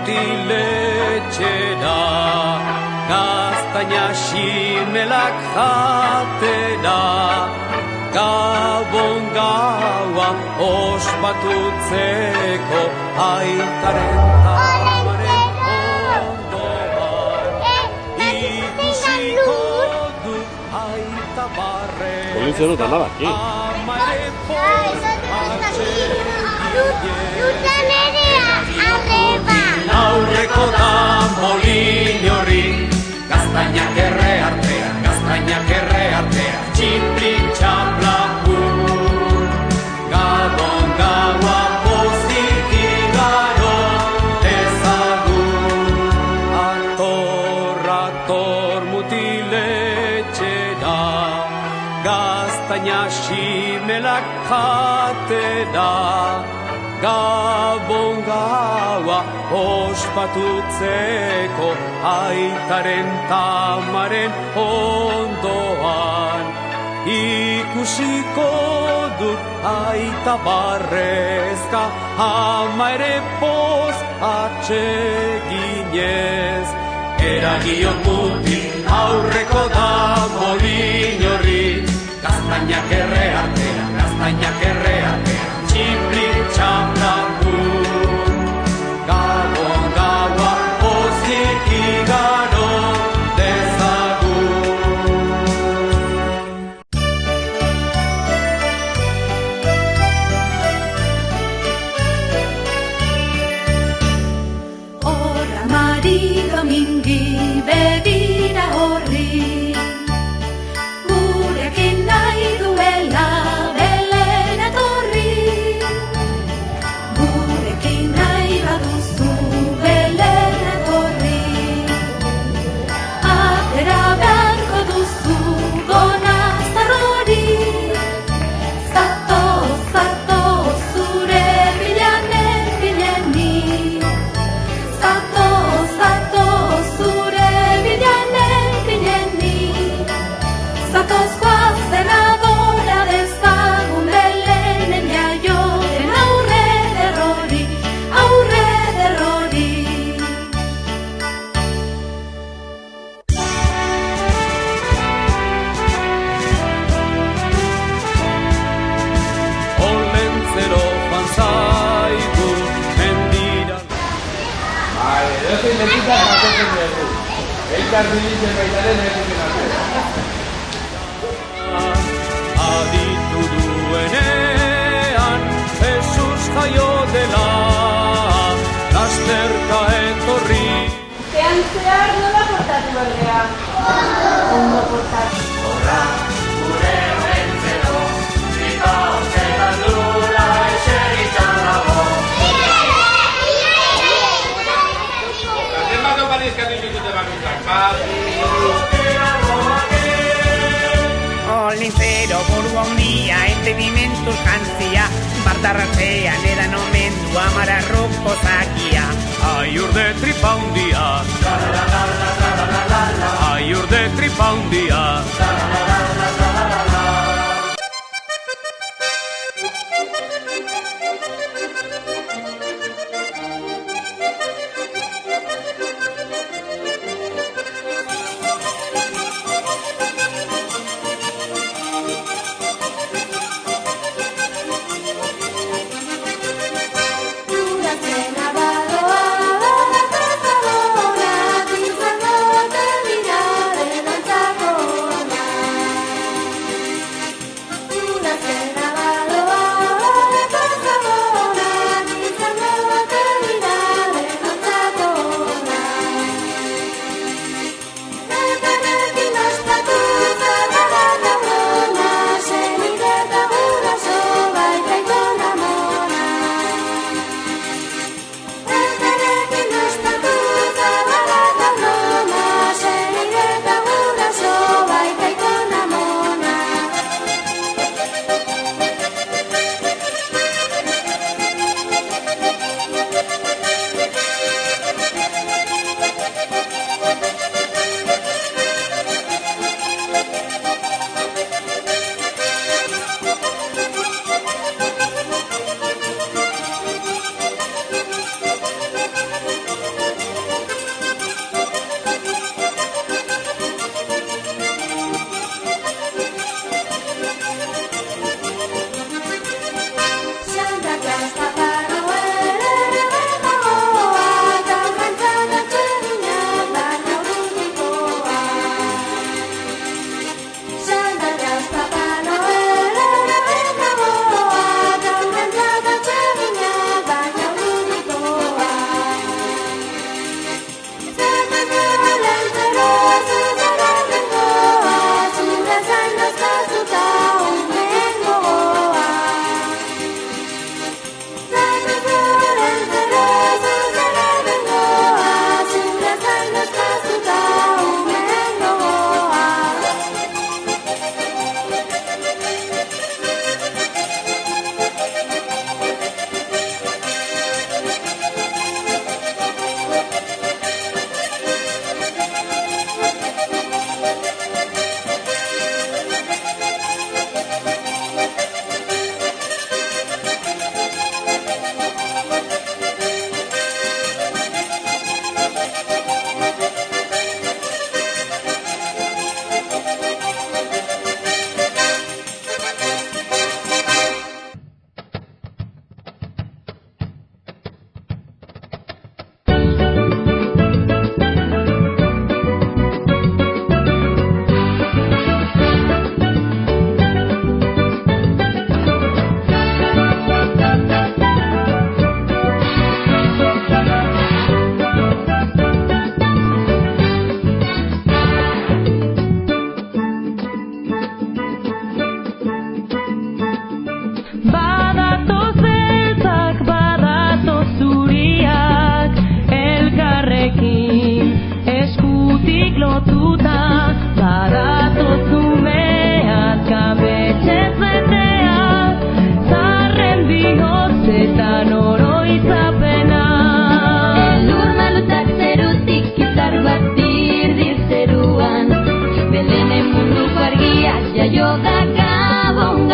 mutiletxera, gaztaina ximelak jatera, Gabon gaua ospatutzeko aitaren tamaren ondoan, ikusiko du aita barren amaren aurreko da molin horri, gaztainak erre artean, txiplik txaplakun. Gabon gaua pozik igaro dezagun. Ator mutiletxera, gaztaina ximelak jatera, Gabon gaua ospatutzeko aitaren tamaren ondoan, ikusiko dut aita barrezka, ama ere poz atseginez. Eragion muti aurreko da molin horri, gaztainak erre artean, txiplik txaplakun. Gabon gaua pozik igaro dezagun. Horra mari domingi begira horri, gurekin nahi duela Belen etorri. Gurekin nahi baduzu Belen etorri, atera beharko duzu gonaztar hori. Zatoz zure bilanen bileni, zatoz zure bilanen bileni, zatoz goazen adora dezagun Belenen jaioren aurre derrori. Olentzero fanzaigu mendira. Edozein lekutan jasotzen dugu. Elkar bilitzen baitaren egiten arte. Aditu duenean Jesus jaio dela, lasterka etorri. Urtean zehar nola portatu bergea? Ondo portatu. Horra, gure olentzero, zipa hortzetan dula eseritzen dago. Zaten bat oparizkatu dituzute bakitzak, Olentzero buru handia, entenimentuz jantzia, bartarratzean edan omen du amararroko zakia. Aiur de tripa hundia,